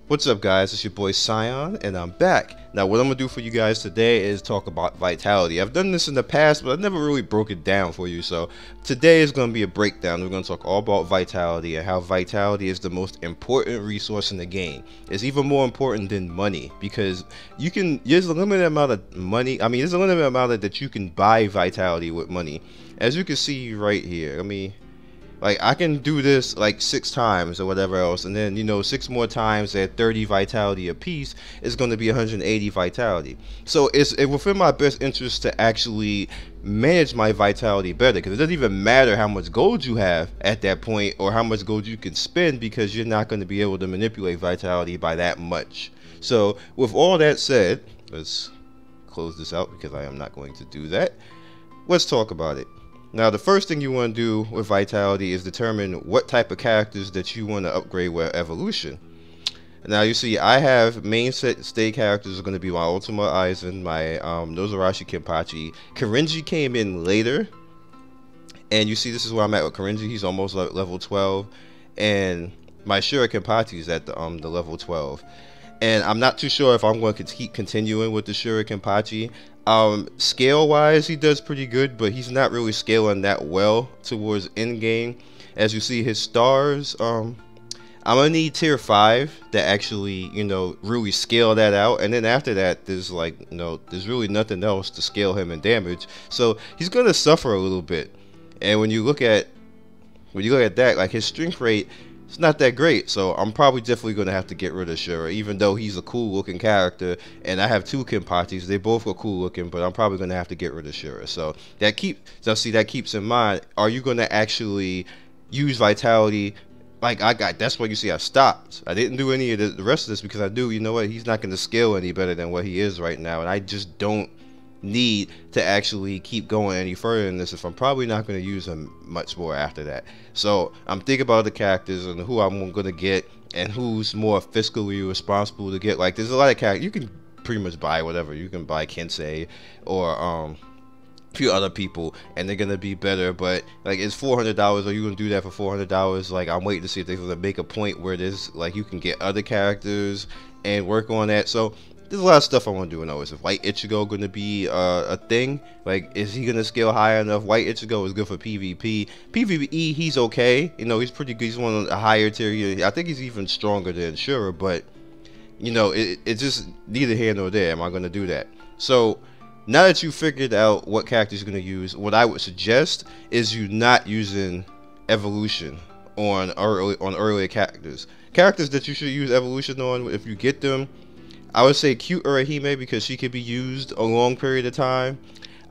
What's up, guys? It's your boy Scion, and I'm back. Now, what I'm gonna do for you guys today is talk about vitality. I've done this in the past, but I never really broke it down for you. So today is gonna be a breakdown. We're gonna talk all about vitality and how vitality is the most important resource in the game. It's even more important than money because there's a limited amount of money. There's a limited amount of that you can buy vitality with money. As you can see right here, like I can do this like 6 times or whatever else, and then 6 more times at 30 vitality apiece is going to be 180 vitality. So it's within my best interest to actually manage my vitality better, because it doesn't even matter how much gold you have at that point or how much gold you can spend, because you're not going to be able to manipulate vitality by that much. So with all that said, let's close this out because I am not going to do that. Let's talk about it. Now, the first thing you want to do with vitality is determine what type of characters that you want to upgrade with evolution. Now, you see, I have mainstay characters are going to be my Ultima Aizen, my Nozarashi Kenpachi. Korinji came in later, and you see this is where I'm at with Korinji. He's almost like level 12, and my Shura Kenpachi is at the level 12. And I'm not too sure if I'm going to keep continuing with the Shura Kenpachi. Scale wise, he does pretty good, but he's not really scaling that well towards end game. As you see his stars, I'm gonna need tier 5 to actually really scale that out, and then after that there's there's really nothing else to scale him in damage, so he's gonna suffer a little bit. And when you look at that, like his strength rate, it's not that great, so I'm probably definitely going to have to get rid of Shura, even though he's a cool looking character, and I have 2 Kenpachis. They both are cool looking, but I'm probably going to have to get rid of Shura. So that keeps in mind, are you going to actually use vitality? Like that's why you see I stopped. I didn't do any of the rest of this because I knew, he's not going to scale any better than what he is right now, and I just don't need to actually keep going any further in this if I'm probably not going to use him much more after that. So I'm thinking about the characters and who I'm going to get and who's more fiscally responsible to get. Like, there's a lot of characters you can pretty much buy. Whatever, you can buy Kensei or a few other people, and they're gonna be better. But like, it's $400. Are you gonna do that for $400? Like, I'm waiting to see if they're gonna make a point where there's like you can get other characters and work on that. So there's a lot of stuff I want to do. Is if White Ichigo going to be a thing? Like, is he going to scale high enough? White Ichigo is good for PvP. PvE, he's okay. He's pretty good. He's one of the higher tier. I think he's even stronger than Shura, but it's just neither here nor there. Am I going to do that? So now that you figured out what character you're going to use, what I would suggest is you not using evolution on earlier characters. Characters that you should use evolution on, if you get them, I would say cute Urahime, because she could be used a long period of time.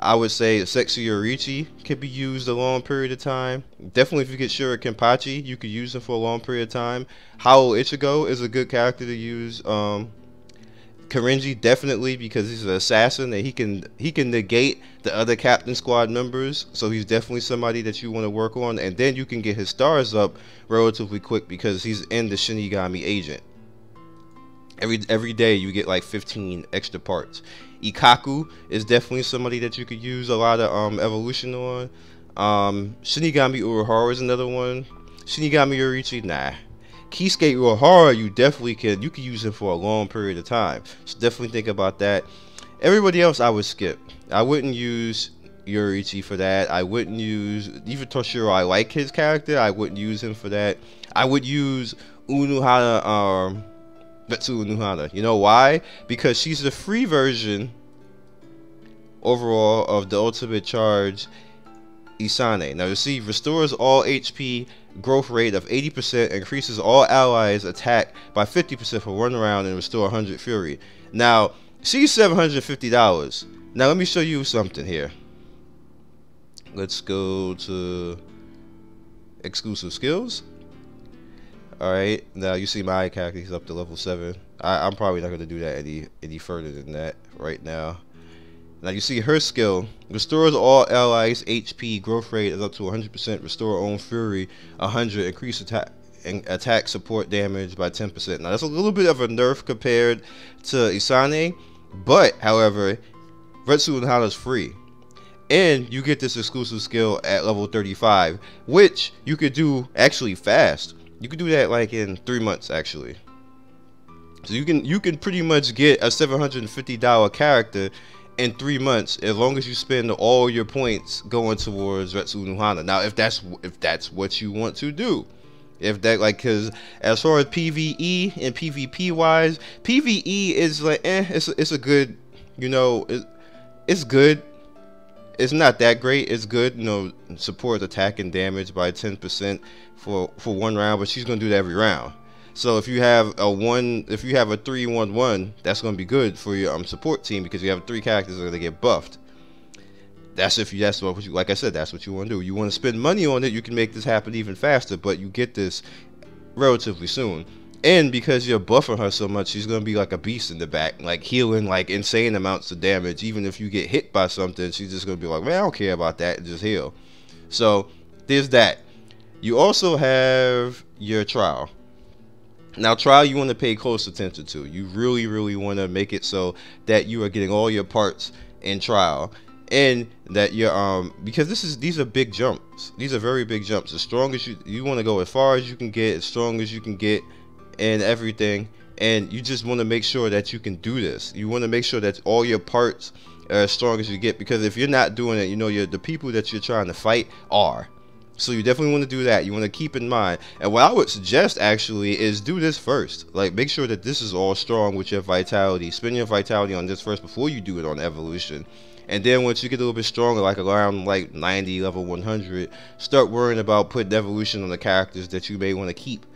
I would say sexy Yorichi could be used a long period of time. Definitely if you get Shura Kenpachi, you could use him for a long period of time. Howl Ichigo is a good character to use. Korinji, definitely, because he's an assassin and he can negate the other captain squad members, so he's definitely somebody that you want to work on. And then you can get his stars up relatively quick because he's in the Shinigami agent. Every day you get like 15 extra parts. Ikaku is definitely somebody that you could use a lot of evolution on. Shinigami Urahara is another one. Shinigami Yorichi, nah. Kisuke Urahara, you can use him for a long period of time, so definitely think about that. Everybody else I would skip. I wouldn't use Yorichi for that. I wouldn't use even Toshiro. I like his character. I wouldn't use him for that. I would use Unohana, Betsu Unohana. You know why? Because she's the free version overall of the ultimate charge Isane. Now you see, restores all HP growth rate of 80%, increases all allies attack by 50% for 1 round, and restore 100 fury. Now she's $750. Now let me show you something here. Let's go to exclusive skills. Alright, now you see my character, he's up to level 7. I'm probably not going to do that any further than that right now. Now you see her skill, restores all allies HP, growth rate is up to 100%, restore own fury 100, increase attack support damage by 10%. Now that's a little bit of a nerf compared to Isane, but however, Retsu Unohana is free. And you get this exclusive skill at level 35, which you could do actually fast. You could do that like in 3 months actually. So you can pretty much get a $750 character in 3 months as long as you spend all your points going towards Retsu no Hana. Now, if that's what you want to do, if that, like, because as far as PvE and PvP wise, PvE is like it's a good, you know, it's good. It's not that great. It's good, you know. Support attack and damage by 10% for 1 round, but she's gonna do that every round. So if you have a 3-1-1, that's gonna be good for your support team, because you have 3 characters that are gonna get buffed. That's what you, like I said, that's what you want to do. You want to spend money on it, you can make this happen even faster, but you get this relatively soon. And because you're buffing her so much, she's gonna be like a beast in the back, like healing like insane amounts of damage. Even if you get hit by something, she's just gonna be like, man, I don't care about that, and just heal. So there's that. You also have your trial. Now, trial, you want to pay close attention to. You really want to make it so that you are getting all your parts in trial, and that you're because these are big jumps. These are very big jumps. As strong as you want to go as far as you can get, as strong as you can get, and everything. And you just want to make sure that you can do this. You want to make sure that all your parts are as strong as you get, because if you're not doing it, you know, the people that you're trying to fight are. So you definitely want to do that. You want to keep in mind. And what I would suggest actually is do this first. Like, make sure that this is all strong with your vitality. Spend your vitality on this first before you do it on evolution. And then once you get a little bit stronger, like around like 90, level 100, start worrying about putting evolution on the characters that you may want to keep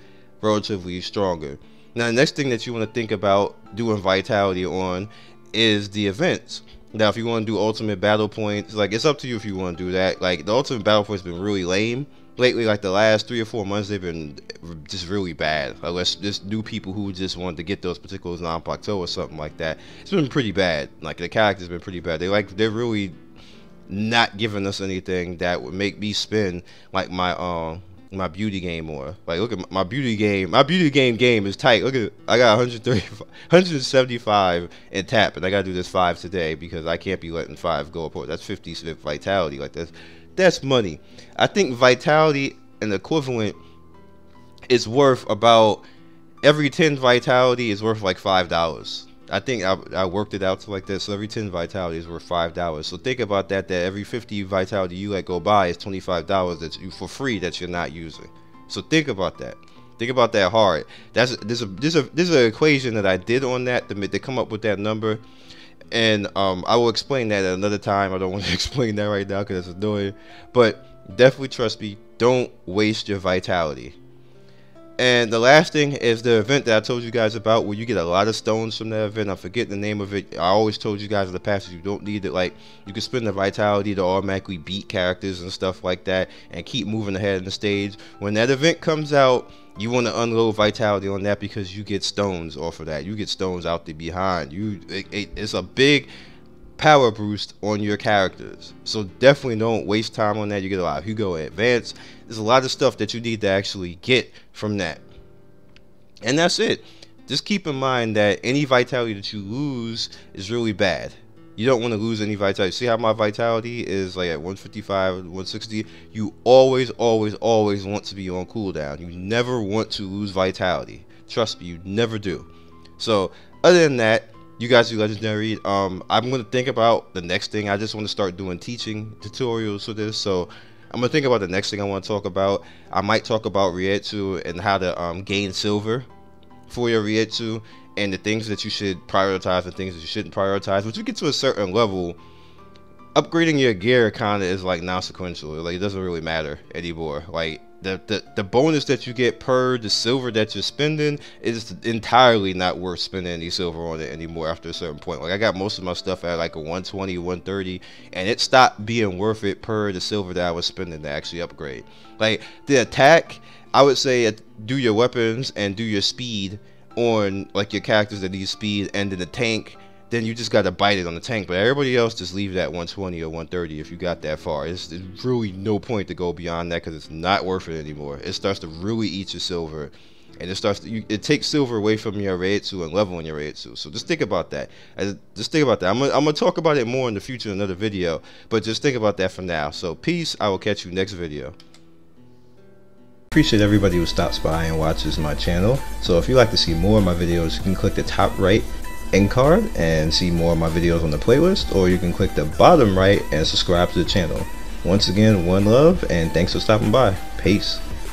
relatively stronger. Now, the next thing that you want to think about doing vitality on is the events. Now, if you want to do ultimate battle points, like, it's up to you if you want to do that. Like, the ultimate battle points been really lame lately. Like, the last 3 or 4 months, they've been just really bad. Unless just new people who just wanted to get those particulars non-plateau or something like that. It's been pretty bad. Like, the characters been pretty bad. They're really not giving us anything that would make me spend like my beauty game more. Like, look at my beauty game. My beauty game is tight. Look at, I got 175 in tap, and I gotta do this 5 today because I can't be letting 5 go apart. That's 50 vitality. Like, that's money. I think vitality and equivalent is worth about, every 10 vitality is worth like $5. I think I worked it out to like this. So every 10 vitality is worth $5. So think about that. That every 50 vitality you let go by is $25 that you for free that you're not using. So think about that. Think about that hard. There's an equation that I did on that to come up with that number, and I will explain that at another time. I don't want to explain that right now because it's annoying. But definitely trust me. Don't waste your vitality. And the last thing is the event that I told you guys about, where you get a lot of stones from that event. I forget the name of it. I always told you guys in the past that you don't need it. Like, you can spend the vitality to automatically beat characters and stuff like that, and keep moving ahead in the stage. When that event comes out, you want to unload vitality on that, because you get stones off of that. You get stones out the behind. It's a big power boost on your characters. So definitely don't waste time on that. You get a lot of Hugo Advance. There's a lot of stuff that you need to actually get from that. And that's it. Just keep in mind that any vitality that you lose is really bad. You don't want to lose any vitality. See how my vitality is like at 155, 160? You always want to be on cooldown. You never want to lose vitality. Trust me, you never do. So other than that, you guys do legendary. I'm going to think about the next thing. I just want to start doing teaching tutorials for this. So I'm going to think about the next thing I want to talk about. I might talk about Rietsu and how to gain silver for your Rietsu, and the things that you should prioritize and things that you shouldn't prioritize. Once you get to a certain level, upgrading your gear kind of is like non-sequential. Like, it doesn't really matter anymore. Like, the bonus that you get per the silver that you're spending is entirely not worth spending any silver on it anymore after a certain point. Like, I got most of my stuff at like a 120, 130, and it stopped being worth it per the silver that I was spending to actually upgrade. Like, the attack, I would say do your weapons and do your speed on like your characters that need speed, and then the tank, then you just got to bite it on the tank. But everybody else, just leave it at 120 or 130 if you got that far. There's really no point to go beyond that, because it's not worth it anymore. It starts to really eat your silver, and it takes silver away from your Reiatsu and leveling your Reiatsu. So just think about that. Just think about that. I'm gonna talk about it more in the future in another video, but just think about that for now. So peace. I will catch you next video. Appreciate everybody who stops by and watches my channel. So if you'd like to see more of my videos, you can click the top right end card and see more of my videos on the playlist, or you can click the bottom right and subscribe to the channel. Once again, one love, and thanks for stopping by. Peace.